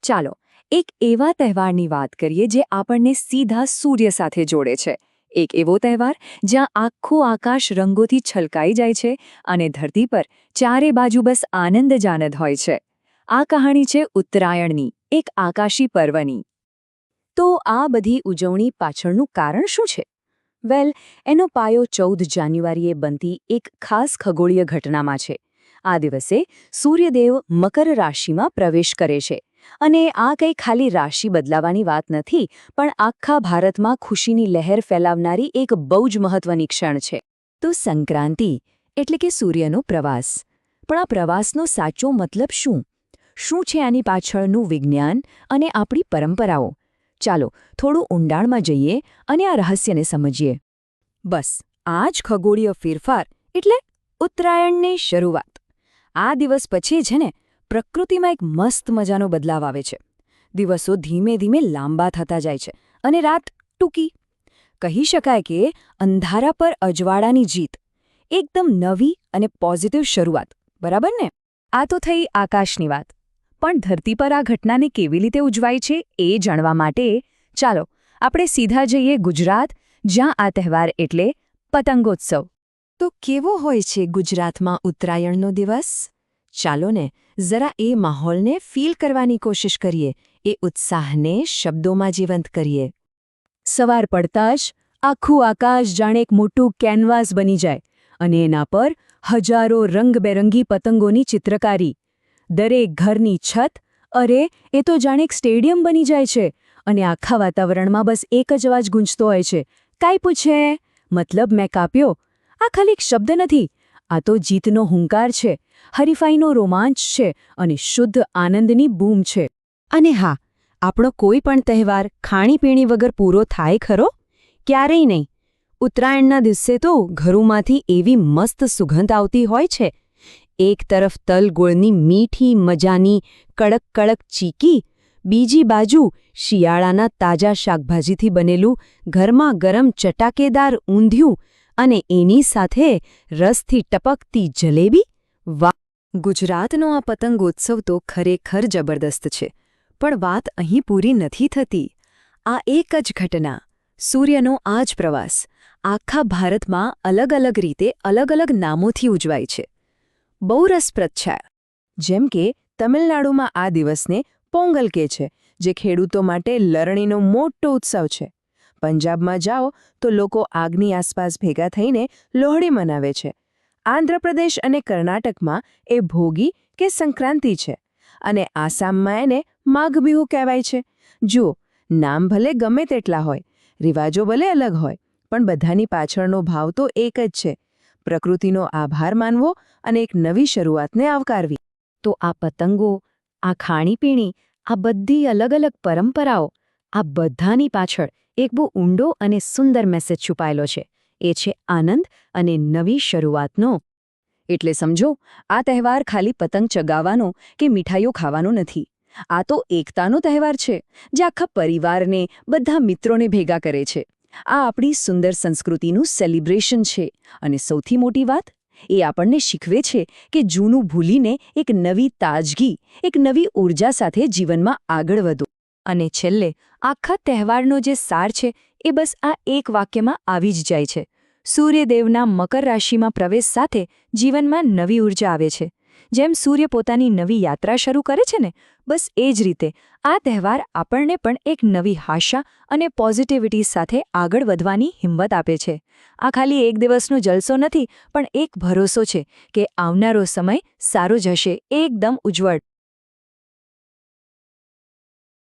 ચાલો એક એવા તહેવારની વાત કરીએ જે આપણને સીધા સૂર્ય સાથે જોડે છે। એક એવો તહેવાર જ્યાં આખું આકાશ રંગોથી છલકાઈ જાય છે અને ધરતી પર ચારે બાજુ બસ આનંદ જ આનંદ હોય છે। આ કહાણી છે ઉત્તરાયણની, એક આકાશી પર્વની। તો આ બધી ઉજવણી પાછળનું કારણ શું છે? વેલ, એનો પાયો 14 જાન્યુઆરીએ બનતી એક ખાસ ખગોળીય ઘટનામાં છે। આ દિવસે સૂર્યદેવ મકર રાશિમાં પ્રવેશ કરે છે અને આ કંઈ ખાલી રાશિ બદલાવાની વાત નથી, પણ આખા ભારતમાં ખુશીની લહેર ફેલાવનારી એક બહુ જ મહત્વની ક્ષણ છે। તો સંક્રાંતિ એટલે કે સૂર્યનો પ્રવાસ। પણ આ પ્રવાસનો સાચો મતલબ શું? શું છે આની પાછળનું વિજ્ઞાન અને આપણી પરંપરાઓ? ચાલો થોડું ઊંડાણમાં જઈએ અને આ રહસ્યને સમજીએ। બસ આ જ ખગોળીય ફેરફાર એટલે ઉત્તરાયણની શરૂઆત। આ દિવસ પછી છે ને પ્રકૃતિમાં એક મસ્ત મજાનો બદલાવ આવે છે। દિવસો ધીમે ધીમે લાંબા થતા જાય છે અને રાત ટૂંકી। કહી શકાય કે અંધારા પર અજવાળાની જીત, એકદમ નવી અને પોઝિટિવ શરૂઆત, બરાબર ને? આ તો થઈ આકાશની વાત, પણ ધરતી પર આ ઘટનાને કેવી રીતે ઉજવાય છે એ જાણવા માટે ચાલો આપણે સીધા જઈએ ગુજરાત, જ્યાં આ તહેવાર એટલે પતંગોત્સવ। તો કેવો હોય છે ગુજરાતમાં ઉત્તરાયણનો દિવસ? ચાલો ને જરા એ માહોલને ફીલ કરવાની કોશિશ કરીએ, એ ઉત્સાહને શબ્દોમાં જીવંત કરીએ। સવાર પડતા જ આખું આકાશ જાણે એક મોટું કેનવાસ બની જાય અને એના પર હજારો રંગબેરંગી પતંગોની ચિત્રકારી। દરેક ઘરની છત, અરે એ તો જાણે એક સ્ટેડિયમ બની જાય છે અને આખા વાતાવરણમાં બસ એક જ અવાજ ગૂંજતો હોય છે, કાંઈ પૂછે મતલબ મેં કાપ્યો। આ ખાલી એક શબ્દ નથી, આ તો જીતનો હુંકાર છે, હરીફાઈનો રોમાંચ છે અને શુદ્ધ આનંદની બૂમ છે। અને હા, આપણો કોઈ પણ તહેવાર ખાણીપીણી વગર પૂરો થાય ખરો? ક્યારેય નહીં। ઉત્તરાયણના દિવસે તો ઘરોમાંથી એવી મસ્ત સુગંધ આવતી હોય છે। એક તરફ તલ ગોળની મીઠી મજાની કડક કડક ચીકી, બીજી બાજુ શિયાળાના તાજા શાકભાજીથી બનેલું ગરમા ગરમ ચટાકેદાર ઊંધિયું અને એની સાથે રસથી ટપકતી જલેબી। વાહ! ગુજરાતનો આ પતંગોત્સવ તો ખરેખર જબરદસ્ત છે। પણ વાત અહીં પૂરી નથી થતી। આ એક જ ઘટના, સૂર્યનો આ જ પ્રવાસ, આખા ભારતમાં અલગ અલગ રીતે અલગ અલગ નામોથી ઉજવાય છે। બહુ રસપ્રદ છે। જેમ કે તમિલનાડુમાં આ દિવસને પોંગલ કહે છે, જે ખેડૂતો માટે લણણીનો મોટો ઉત્સવ છે। પંજાબમાં જાઓ તો લોકો આગની આસપાસ ભેગા થઈને લોહડી મનાવે છે। આંધ્રપ્રદેશ અને કર્ણાટકમાં એ ભોગી કે સંક્રાંતિ છે અને આસામમાં એને માઘ બિહુ કહેવાય છે। જુઓ, નામ ભલે ગમે તેટલા હોય, રિવાજો ભલે અલગ હોય, પણ બધાની પાછળનો ભાવ તો એક જ છે, પ્રકૃતિનો આભાર માનવો અને એક નવી શરૂઆતને આવકારવી। તો આ પતંગો, આ ખાણીપીણી, આ બધી અલગ અલગ પરંપરાઓ, આ બધાની પાછળ એક બહુ ઊંડો અને સુંદર મેસેજ છુપાયેલો છે, એ છે આનંદ અને નવી શરૂઆતનો। એટલે સમજો, આ તહેવાર ખાલી પતંગ ચગાવવાનો કે મીઠાઈઓ ખાવાનો નથી। આ તો એકતાનો તહેવાર છે, જે આખા પરિવારને, બધા મિત્રોને ભેગા કરે છે। આ આપણી સુંદર સંસ્કૃતિનું સેલિબ્રેશન છે અને સૌથી મોટી વાત, એ આપણને શીખવે છે કે જૂનું ભૂલીને એક નવી તાજગી, એક નવી ઊર્જા સાથે જીવનમાં આગળ વધો। અને છેલ્લે આખા તહેવારનો જે સાર છે એ બસ આ એક વાક્યમાં આવી જ જાય છે, સૂર્યદેવના મકર રાશિમાં પ્રવેશ સાથે જીવનમાં નવી ઊર્જા આવે છે। જેમ સૂર્ય પોતાની નવી યાત્રા શરૂ કરે છે ને, બસ એ જ રીતે આ તહેવાર આપણને પણ એક નવી આશા અને પોઝિટિવિટી સાથે આગળ વધવાની હિંમત આપે છે। આ ખાલી એક દિવસનો જલસો નથી, પણ એક ભરોસો છે કે આવનારો સમય સારો જ હશે, એકદમ ઉજ્જવળ।